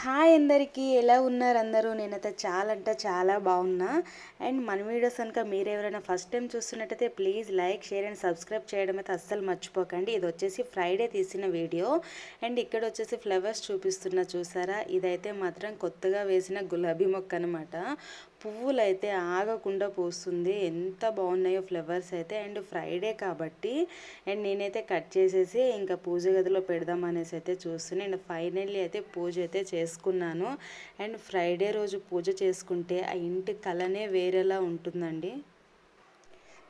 Hi అందరికీ, ఎలా ఉన్నారు అందరూ? నేనైతే చాలా అంటే చాలా బాగున్నా. అండ్ మన వీడియోస్ కనుక మీరు ఎవరైనా ఫస్ట్ టైం చూస్తున్నట్టయితే please like, share and subscribe చేయడం అయితే అస్సలు మర్చిపోకండి. ఇది వచ్చేసి ఫ్రైడే తీసిన వీడియో. అండ్ ఇక్కడ వచ్చేసి ఫ్లవర్స్ చూపిస్తున్నా చూసారా, ఇదైతే మాత్రం కొత్తగా వేసిన గులాబీ మొక్క అనమాట. పువ్వులు అయితే ఆగకుండా పూస్తుంది, ఎంత బాగున్నాయో ఫ్లవర్స్ అయితే. అండ్ ఫ్రైడే కాబట్టి అండ్ నేనైతే కట్ చేసేసి ఇంకా పూజ గదిలో పెడదాం అనేసి అయితే చూస్తున్నాను. అండ్ ఫైనల్లీ అయితే పూజ అయితే చేసుకున్నాను. అండ్ ఫ్రైడే రోజు పూజ చేసుకుంటే ఆ ఇంటి కళనే వేరేలా ఉంటుందండి.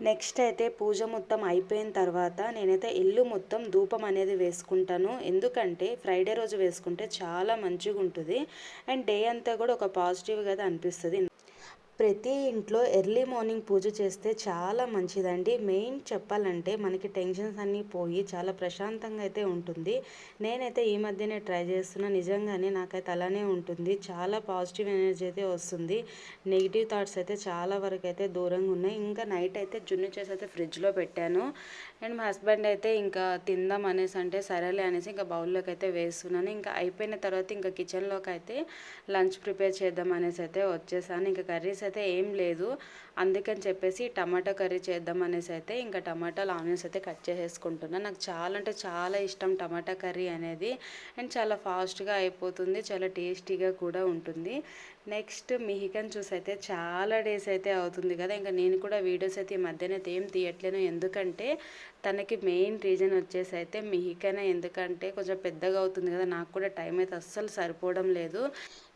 నెక్స్ట్ అయితే పూజ మొత్తం అయిపోయిన తర్వాత నేనైతే ఇల్లు మొత్తం ధూపం అనేది వేసుకుంటాను. ఎందుకంటే ఫ్రైడే రోజు వేసుకుంటే చాలా మంచిగా ఉంటుంది. అండ్ డే అంతా కూడా ఒక పాజిటివ్గా అనిపిస్తుంది. ప్రతి ఇంట్లో ఎర్లీ మార్నింగ్ పూజ చేస్తే చాలా మంచిదండి. మెయిన్ చెప్పాలంటే మనకి టెన్షన్స్ అన్నీ పోయి చాలా ప్రశాంతంగా అయితే ఉంటుంది. నేనైతే ఈ మధ్యనే ట్రై చేస్తున్నా, నిజంగానే నాకైతే అలానే ఉంటుంది. చాలా పాజిటివ్ ఎనర్జీ అయితే వస్తుంది. నెగిటివ్ థాట్స్ అయితే చాలా వరకు అయితే దూరంగా ఉన్నాయి. ఇంకా నైట్ అయితే జున్ను చేసి అయితే ఫ్రిడ్జ్లో పెట్టాను. అండ్ మా హస్బెండ్ అయితే ఇంకా తిందాం అనేసి అంటే సరేలే అనేసి ఇంకా బౌల్లోకి అయితే వేస్తున్నాను. ఇంకా అయిపోయిన తర్వాత ఇంకా కిచెన్లోకి అయితే లంచ్ ప్రిపేర్ చేద్దాం అనేసి అయితే వచ్చేసాను. ఇంకా కర్రీస్ అయితే ఏం లేదు, అందుకని చెప్పేసి టమాటా కర్రీ చేద్దాం అనేసి అయితే ఇంకా టమాటాలు ఆనియన్స్ అయితే కట్ చేసేసుకుంటున్నాను. నాకు చాలా అంటే చాలా ఇష్టం టమాటా కర్రీ అనేది. అండ్ చాలా ఫాస్ట్గా అయిపోతుంది, చాలా టేస్టీగా కూడా ఉంటుంది. నెక్స్ట్ మిహికన్ చూసి అయితే చాలా డేస్ అయితే అవుతుంది కదా, ఇంకా నేను కూడా వీడియోస్ అయితే ఈ మధ్యన అయితే ఏం తీయట్లేను. ఎందుకంటే తనకి మెయిన్ రీజన్ వచ్చేసి అయితే మిహికనే. ఎందుకంటే కొంచెం పెద్దగా అవుతుంది కదా, నాకు కూడా టైం అయితే అస్సలు సరిపోవడం లేదు.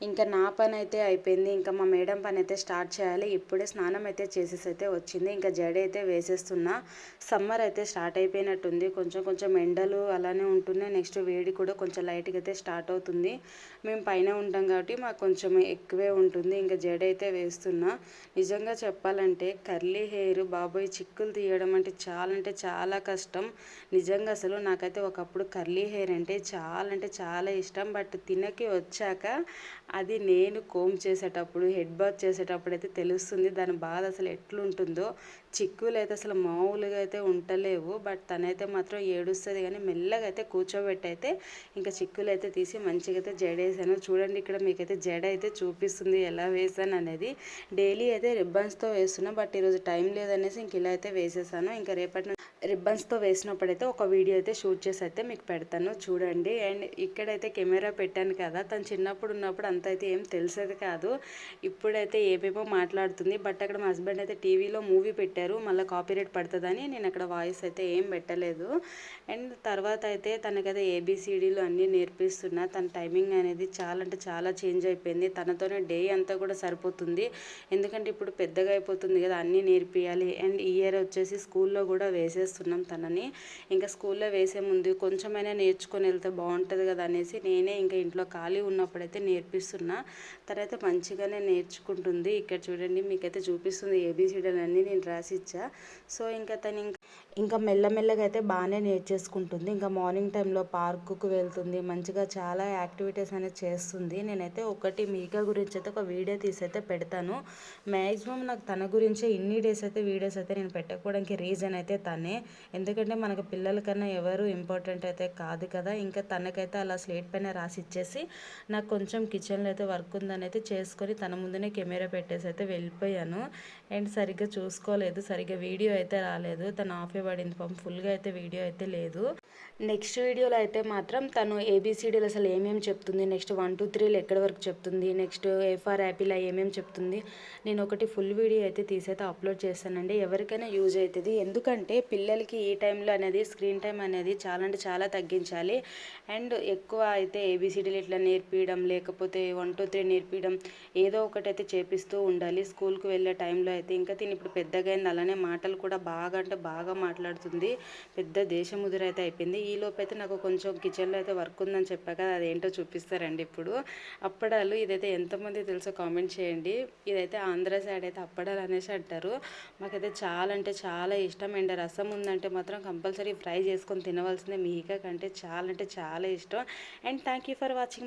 ఇంకా నా పని అయితే అయిపోయింది, ఇంకా మా మేడం పని అయితే స్టార్ట్ చేయాలి. ఇప్పుడే స్నానం అయితే చేసేసి అయితే వచ్చింది. ఇంకా జడ అయితే వేసేస్తున్నా. సమ్మర్ అయితే స్టార్ట్ అయిపోయినట్టుంది. కొంచెం కొంచెం ఎండలు అలానే ఉంటున్నాయి. నెక్స్ట్ వేడి కూడా కొంచెం లైట్గా అయితే స్టార్ట్ అవుతుంది. మేము పైన ఉంటాం కాబట్టి మాకు కొంచెం ఎక్కువే ఉంటుంది. ఇంకా జడ అయితే వేస్తున్నా. నిజంగా చెప్పాలంటే కర్లీ హెయిర్ బాబోయ్ చిక్కులు తీయడం అంటే చాలా కష్టం. నిజంగా అసలు నాకైతే ఒకప్పుడు కర్లీ హెయిర్ అంటే చాలా ఇష్టం. బట్ తినకి వచ్చాక అది నేను కోమ్ చేసేటప్పుడు, హెడ్ బాత్ చేసేటప్పుడు అయితే తెలుస్తుంది దాని బాధ అసలు ఎట్లుంటుందో. చిక్కులు అయితే అసలు మామూలుగా అయితే ఉంటలేవు. బట్ తనైతే మాత్రం ఏడుస్తుంది, కానీ మెల్లగా అయితే కూర్చోబెట్టి అయితే ఇంకా చిక్కులు అయితే తీసి మంచిగా అయితే జడ వేసాను. చూడండి ఇక్కడ మీకైతే జడ అయితే చూపిస్తుంది ఎలా వేసాను అనేది. డైలీ అయితే రిబ్బన్స్తో వేస్తున్నా, బట్ ఈరోజు టైం లేదనేసి ఇంక ఇలా అయితే వేసేసాను. ఇంకా రేపటి రిబ్బన్స్తో వేసినప్పుడైతే ఒక వీడియో అయితే షూట్ చేసి అయితే మీకు పెడతాను చూడండి. అండ్ ఇక్కడైతే కెమెరా పెట్టాను కదా, తను చిన్నప్పుడు ఉన్నప్పుడు అంత అయితే ఏం తెలిసేది కాదు. ఇప్పుడైతే ఏమేమో మాట్లాడుతుంది. బట్ అక్కడ మా హస్బెండ్ అయితే టీవీలో మూవీ పెట్టారు, మళ్ళీ కాపీరైట్ పడుతుందని నేను అక్కడ వాయిస్ అయితే ఏం పెట్టలేదు. అండ్ తర్వాత అయితే తనకైతే ఏబిసిడీలు అన్నీ నేర్పిస్తున్నా. తన టైమింగ్ అనేది చాలా అంటే చాలా చేంజ్ అయిపోయింది. తనతోనే డే అంతా కూడా సరిపోతుంది. ఎందుకంటే ఇప్పుడు పెద్దగా అయిపోతుంది కదా, అన్నీ నేర్పియాలి. అండ్ ఈ ఇయర్ వచ్చేసి స్కూల్లో కూడా వేసేస్తున్నాం తనని. ఇంకా స్కూల్లో వేసే ముందు కొంచెమైనా నేర్చుకొని వెళ్తే బాగుంటుంది కదా అనేసి నేనే ఇంకా ఇంట్లో ఖాళీ ఉన్నప్పుడైతే నేర్పిస్తున్నా. తర్వాత మంచిగానే నేర్చుకుంటుంది. ఇక్కడ చూడండి మీకైతే చూపిస్తుంది ఏబిసిడీలు అన్నీ నేను రాసిచ్చా. సో ఇంకా తను ఇంకా మెల్లమెల్లగా అయితే బాగానే నేర్చేసుకుంటుంది. ఇంకా మార్నింగ్ టైంలో పార్కుకు వెళ్తుంది, మంచిగా చాలా యాక్టివిటీస్ అనేది చేస్తుంది. నేనైతే ఒకటి మీకా గురించి అయితే ఒక వీడియో తీసి అయితే పెడతాను. మ్యాక్సిమం నాకు తన గురించే ఇన్ని డేస్ అయితే వీడియోస్ అయితే నేను పెట్టకపోవడానికి రీజన్ అయితే తనే. ఎందుకంటే మనకు పిల్లల కన్నా ఎవరు ఇంపార్టెంట్ అయితే కాదు కదా. ఇంకా తనకైతే అలా స్లేట్ పైన రాసి ఇచ్చేసి నాకు కొంచెం కిచెన్లో అయితే వర్క్ ఉందని అయితే చేసుకొని తన ముందునే కెమెరా పెట్టేసి అయితే వెళ్ళిపోయాను. అండ్ సరిగ్గా చూసుకోలేదు, సరిగ్గా వీడియో అయితే రాలేదు. తను ఆఫే పడింది పాపం, ఫుల్గా అయితే వీడియో అయితే లేదు. నెక్స్ట్ వీడియోలో అయితే మాత్రం తను ఏబిసిడీలు అసలు ఏమేమి చెప్తుంది, నెక్స్ట్ 1 2 3 ఎక్కడి వరకు చెప్తుంది, నెక్స్ట్ ఏ ఫర్ యాపిల్ ఏమేమి చెప్తుంది, నేను ఒకటి ఫుల్ వీడియో అయితే తీసైతే అప్లోడ్ చేస్తానండి. ఎవరికైనా యూజ్ అవుతుంది. ఎందుకంటే పిల్లలకి ఈ టైంలో అనేది స్క్రీన్ టైం అనేది చాలా అంటే చాలా తగ్గించాలి. అండ్ ఎక్కువ అయితే ఏబిసిడీలు ఇట్లా నేర్పించడం, లేకపోతే 1 2 3 నేర్పించడం, ఏదో ఒకటి అయితే చేపిస్తూ ఉండాలి స్కూల్కి వెళ్ళే టైంలో అయితే. ఇంకా తిని ఇప్పుడు పెద్దగా అయింది, అలానే మాటలు కూడా బాగా అంటే బాగా మాట్లాడుతుంది. పెద్ద దేశముదురు అయితే అయిపోయింది. ఈలోపు అయితే నాకు కొంచెం కిచెన్లో అయితే వర్క్ ఉందని చెప్పా కదా, అదేంటో చూపిస్తారండి ఇప్పుడు. అప్పడాలు, ఇదైతే ఎంతమంది తెలుసో కామెంట్ చేయండి. ఇదైతే ఆంధ్ర సైడ్ అయితే అప్పడాలు అనేసి అంటారు. మాకైతే చాలా అంటే చాలా ఇష్టం. అండ్ రసం ఉందంటే మాత్రం కంపల్సరీ ఫ్రై చేసుకొని తినవలసిందే. మీకా కంటే చాలా అంటే చాలా ఇష్టం. And thank you for watching.